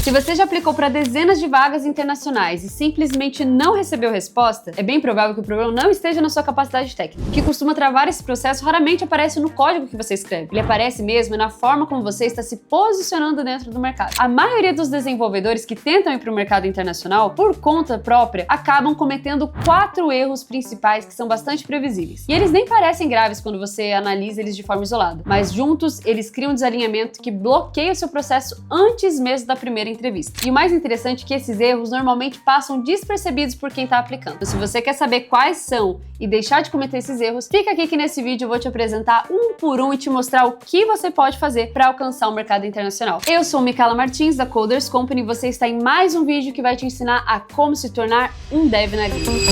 Se você já aplicou para dezenas de vagas internacionais e simplesmente não recebeu resposta, é bem provável que o problema não esteja na sua capacidade técnica. O que costuma travar esse processo raramente aparece no código que você escreve. Ele aparece mesmo na forma como você está se posicionando dentro do mercado. A maioria dos desenvolvedores que tentam ir para o mercado internacional, por conta própria, acabam cometendo 4 erros principais que são bastante previsíveis. E eles nem parecem graves quando você analisa eles de forma isolada, mas juntos eles criam um desalinhamento que bloqueia o seu processo antes mesmo da primeira entrevista. E o mais interessante é que esses erros normalmente passam despercebidos por quem está aplicando. Então, se você quer saber quais são e deixar de cometer esses erros, fica aqui que nesse vídeo eu vou te apresentar um por um e te mostrar o que você pode fazer para alcançar o mercado internacional. Eu sou Micaela Martins, da Coders Company, e você está em mais um vídeo que vai te ensinar a como se tornar um dev nativo.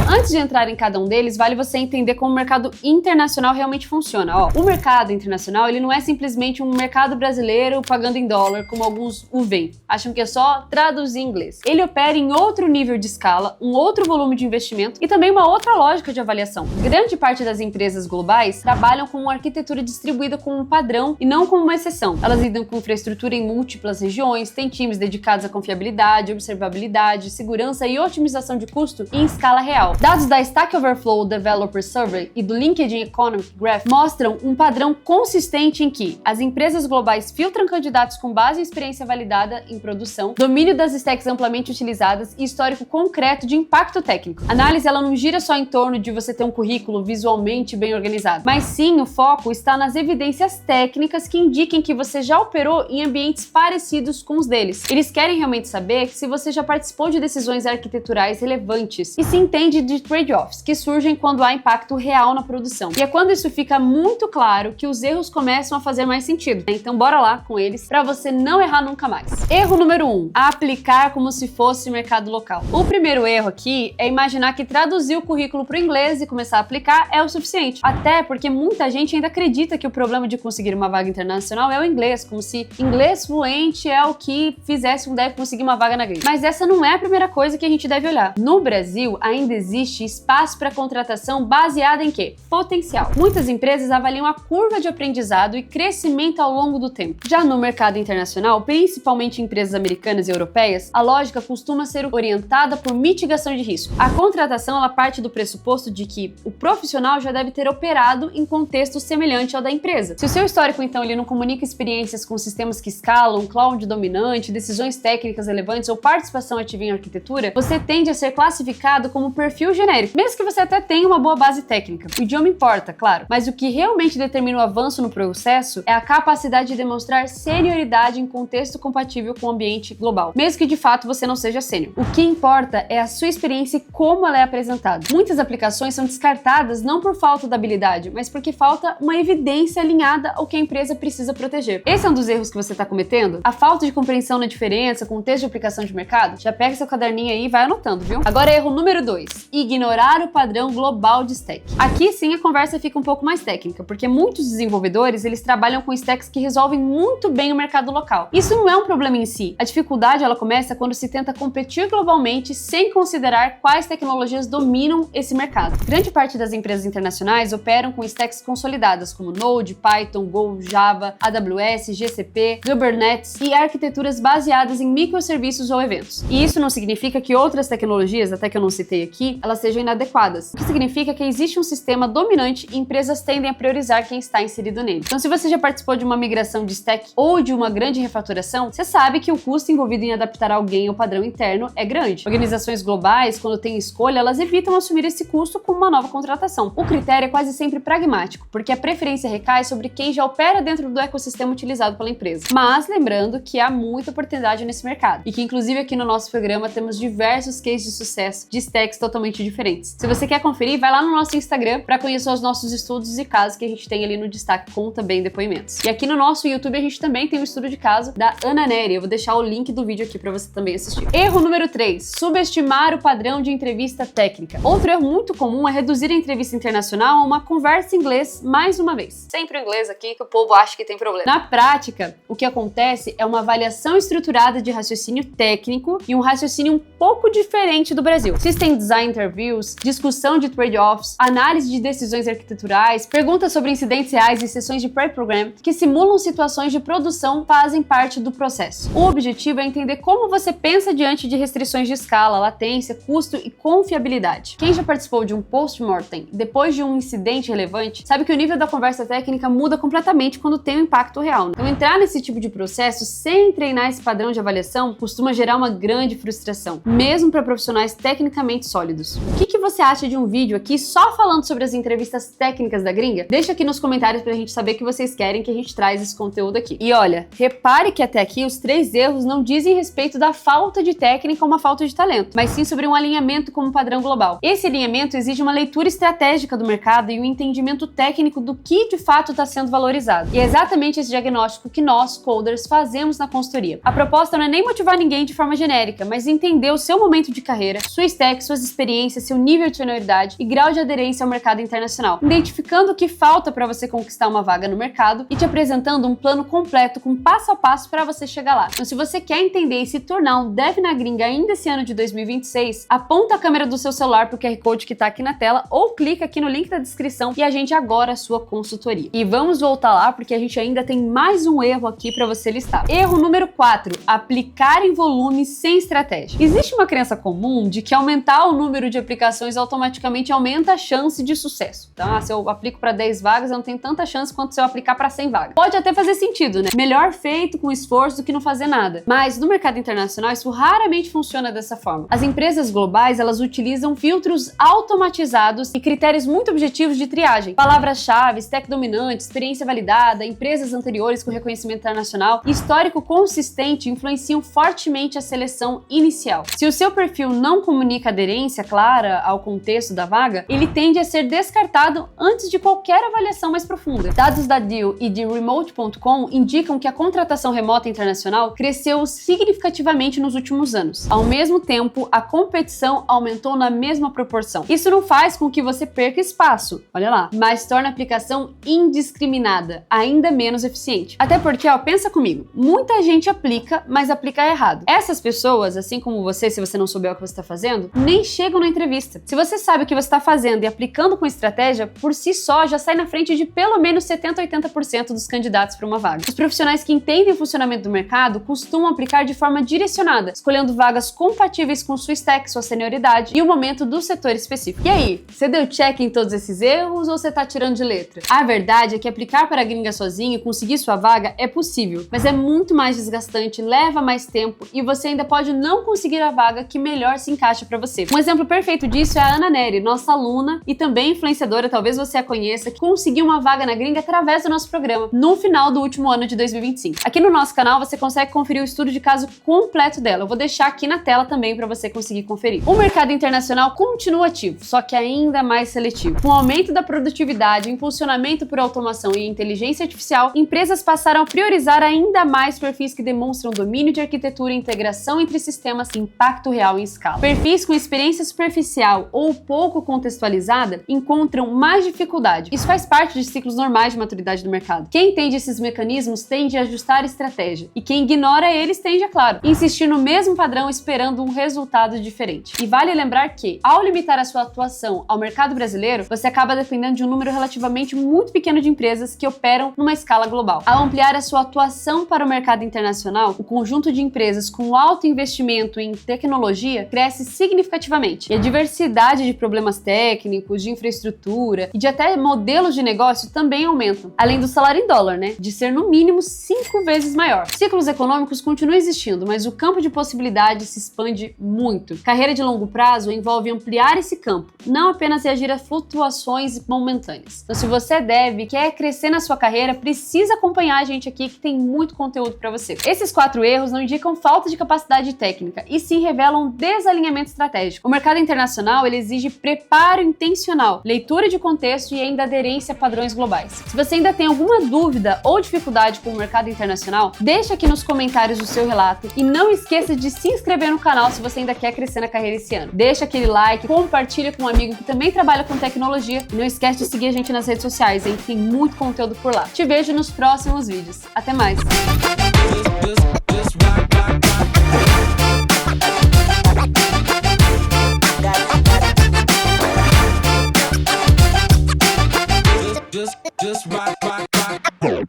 Antes de entrar em cada um deles, vale você entender como o mercado internacional realmente funciona. O mercado internacional, ele não é simplesmente um mercado brasileiro pagando em dólar, como alguns o veem. Acham que é só traduzir em inglês. Ele opera em outro nível de escala, um outro volume de investimento e também uma outra lógica de avaliação. Grande parte das empresas globais trabalham com uma arquitetura distribuída como um padrão e não como uma exceção. Elas lidam com infraestrutura em múltiplas regiões, têm times dedicados à confiabilidade, observabilidade, segurança e otimização de custo em escala real. Dados da Stack Overflow Developer Survey e do LinkedIn Economic Graph mostram um padrão consistente em que as empresas globais filtram candidatos com base em experiência validada em produção, domínio das stacks amplamente utilizadas e histórico concreto de impacto técnico. A análise ela não gira só em torno de você ter um currículo visualmente bem organizado, mas sim o foco está nas evidências técnicas que indiquem que você já operou em ambientes parecidos com os deles. Eles querem realmente saber se você já participou de decisões arquiteturais relevantes e se entende de trade-offs que surgem quando há impacto real na produção. E é quando isso fica muito claro que os erros começam a fazer mais sentido. Então bora lá com eles para você não errar nunca mais. Erro número 1: aplicar como se fosse mercado local. O primeiro erro aqui é imaginar que traduzir o currículo para o inglês e começar a aplicar é o suficiente. Até porque muita gente ainda acredita que o problema de conseguir uma vaga internacional é o inglês, como se inglês fluente é o que fizesse um dev conseguir uma vaga na gringa. Mas essa não é a primeira coisa que a gente deve olhar. No Brasil, ainda existe espaço para contratação baseada em quê? Potencial. Muitas empresas avaliam a curva de aprendizado e crescimento ao longo do tempo. Já no mercado internacional, principalmente em empresas americanas e europeias, a lógica costuma ser orientada por mitigação de risco. A contratação ela parte do pressuposto de que o profissional já deve ter operado em contexto semelhante ao da empresa. Se o seu histórico, então, ele não comunica experiências com sistemas que escalam, cloud dominante, decisões técnicas relevantes ou participação ativa em arquitetura, você tende a ser classificado como perfil genérico, mesmo que você até tenha uma boa base técnica. O idioma importa, claro, mas o que realmente determina o avanço no processo é a capacidade de demonstrar senioridade em contexto compatível com o ambiente global, mesmo que de fato você não seja sênior. O que importa é a sua experiência e como ela é apresentada. Muitas aplicações são descartadas não por falta da habilidade, mas porque falta uma evidência alinhada ao que a empresa precisa proteger. Esse é um dos erros que você está cometendo? A falta de compreensão na diferença, contexto de aplicação de mercado? Já pega seu caderninho aí e vai anotando, viu? Agora, erro número 2: ignorar o padrão global de stack. Aqui sim a conversa fica um pouco mais técnica, porque muitos desenvolvedores eles trabalham com stacks que resolvem muito bem o mercado local. Isso não é um problema em si. A dificuldade ela começa quando se tenta competir globalmente sem considerar quais tecnologias dominam esse mercado. Grande parte das empresas internacionais operam com stacks consolidadas como Node, Python, Go, Java, AWS, GCP, Kubernetes e arquiteturas baseadas em microserviços ou eventos. E isso não significa que outras tecnologias, até que eu não citei aqui, elas sejam inadequadas, o que significa que existe um sistema dominante e empresas tendem a priorizar quem está inserido nele. Então, se você já participou de uma migração de stack ou de uma grande refatoração, você sabe que o custo envolvido em adaptar alguém ao padrão interno é grande. Organizações globais, quando têm escolha, elas evitam assumir esse custo com uma nova contratação. O critério é quase sempre pragmático, porque a preferência recai sobre quem já opera dentro do ecossistema utilizado pela empresa. Mas lembrando que há muita oportunidade nesse mercado e que, inclusive, aqui no nosso programa temos diversos cases de sucesso de stacks totalmente diferentes. Se você quer conferir, vai lá no nosso Instagram para conhecer os nossos estudos de caso que a gente tem ali no destaque com também depoimentos. E aqui no nosso YouTube a gente também tem um estudo de caso da Ana Neri. Eu vou deixar o link do vídeo aqui para você também assistir. Erro número 3: subestimar o padrão de entrevista técnica. Outro erro muito comum é reduzir a entrevista internacional a uma conversa em inglês mais uma vez. Sempre o inglês aqui que o povo acha que tem problema. Na prática, o que acontece é uma avaliação estruturada de raciocínio técnico e um raciocínio um pouco diferente do Brasil. System Design Interview reviews, discussão de trade-offs, análise de decisões arquiteturais, perguntas sobre incidentes reais e sessões de pre-program que simulam situações de produção fazem parte do processo. O objetivo é entender como você pensa diante de restrições de escala, latência, custo e confiabilidade. Quem já participou de um post-mortem depois de um incidente relevante sabe que o nível da conversa técnica muda completamente quando tem um impacto real. Então, entrar nesse tipo de processo sem treinar esse padrão de avaliação costuma gerar uma grande frustração, mesmo para profissionais tecnicamente sólidos. O que você acha de um vídeo aqui só falando sobre as entrevistas técnicas da gringa? Deixa aqui nos comentários pra gente saber que vocês querem que a gente traz esse conteúdo aqui. E olha, repare que até aqui os 3 erros não dizem respeito da falta de técnica ou uma falta de talento, mas sim sobre um alinhamento como padrão global. Esse alinhamento exige uma leitura estratégica do mercado e um entendimento técnico do que de fato está sendo valorizado. E é exatamente esse diagnóstico que nós, coders, fazemos na consultoria. A proposta não é nem motivar ninguém de forma genérica, mas entender o seu momento de carreira, sua stack, suas experiências, seu nível de senioridade e grau de aderência ao mercado internacional, identificando o que falta para você conquistar uma vaga no mercado e te apresentando um plano completo com passo a passo para você chegar lá. Então, se você quer entender e se tornar um dev na gringa ainda esse ano de 2026, aponta a câmera do seu celular pro QR Code que tá aqui na tela ou clica aqui no link da descrição e agende agora a sua consultoria. E vamos voltar lá porque a gente ainda tem mais um erro aqui para você listar. Erro número 4, aplicar em volume sem estratégia. Existe uma crença comum de que aumentar o número de aplicações automaticamente aumenta a chance de sucesso. Então, se eu aplico para 10 vagas, eu não tenho tanta chance quanto se eu aplicar para 100 vagas. Pode até fazer sentido, né? Melhor feito com esforço do que não fazer nada. Mas no mercado internacional, isso raramente funciona dessa forma. As empresas globais, elas utilizam filtros automatizados e critérios muito objetivos de triagem. Palavras-chave, stack dominante, experiência validada, empresas anteriores com reconhecimento internacional e histórico consistente influenciam fortemente a seleção inicial. Se o seu perfil não comunica aderência clara ao contexto da vaga, ele tende a ser descartado antes de qualquer avaliação mais profunda. Dados da Deal e de Remote.com indicam que a contratação remota internacional cresceu significativamente nos últimos anos. Ao mesmo tempo, a competição aumentou na mesma proporção. Isso não faz com que você perca espaço, olha lá, mas torna a aplicação indiscriminada, ainda menos eficiente. Até porque, pensa comigo, muita gente aplica, mas aplica errado. Essas pessoas, assim como você, se você não souber o que você está fazendo, nem chegam na entrevista. Se você sabe o que você está fazendo e aplicando com estratégia, por si só já sai na frente de pelo menos 70 a 80% dos candidatos para uma vaga. Os profissionais que entendem o funcionamento do mercado costumam aplicar de forma direcionada, escolhendo vagas compatíveis com sua stack, sua senioridade e o momento do setor específico. E aí, você deu check em todos esses erros ou você tá tirando de letra? A verdade é que aplicar para a gringa sozinho e conseguir sua vaga é possível, mas é muito mais desgastante, leva mais tempo e você ainda pode não conseguir a vaga que melhor se encaixa para você. Um exemplo perfeito disso é a Ana Neri, nossa aluna e também influenciadora, talvez você a conheça, que conseguiu uma vaga na gringa através do nosso programa no final do último ano de 2025. Aqui no nosso canal você consegue conferir o estudo de caso completo dela. Eu vou deixar aqui na tela também para você conseguir conferir. O mercado internacional continua ativo, só que ainda mais seletivo. Com o aumento da produtividade, impulsionamento por automação e inteligência artificial, empresas passaram a priorizar ainda mais perfis que demonstram domínio de arquitetura e integração entre sistemas e impacto real em escala. Perfis com experiência superficial ou pouco contextualizada encontram mais dificuldade. Isso faz parte de ciclos normais de maturidade do mercado. Quem entende esses mecanismos tende a ajustar a estratégia e quem ignora eles tende, é claro, insistir no mesmo padrão esperando um resultado diferente. E vale lembrar que, ao limitar a sua atuação ao mercado brasileiro, você acaba dependendo de um número relativamente muito pequeno de empresas que operam numa escala global. Ao ampliar a sua atuação para o mercado internacional, o conjunto de empresas com alto investimento em tecnologia cresce significativamente. E a diversidade de problemas técnicos, de infraestrutura e de até modelos de negócio também aumentam. Além do salário em dólar, né? De ser no mínimo 5 vezes maior. Ciclos econômicos continuam existindo, mas o campo de possibilidades se expande muito. Carreira de longo prazo envolve ampliar esse campo, não apenas reagir a flutuações momentâneas. Então, se você deve, quer crescer na sua carreira, precisa acompanhar a gente aqui que tem muito conteúdo para você. Esses 4 erros não indicam falta de capacidade técnica, e sim revelam desalinhamento estratégico. O mercado internacional, ele exige preparo intencional, leitura de contexto e ainda aderência a padrões globais. Se você ainda tem alguma dúvida ou dificuldade com o mercado internacional, deixa aqui nos comentários o seu relato e não esqueça de se inscrever no canal se você ainda quer crescer na carreira esse ano. Deixa aquele like, compartilha com um amigo que também trabalha com tecnologia e não esquece de seguir a gente nas redes sociais, hein? Tem muito conteúdo por lá. Te vejo nos próximos vídeos. Até mais!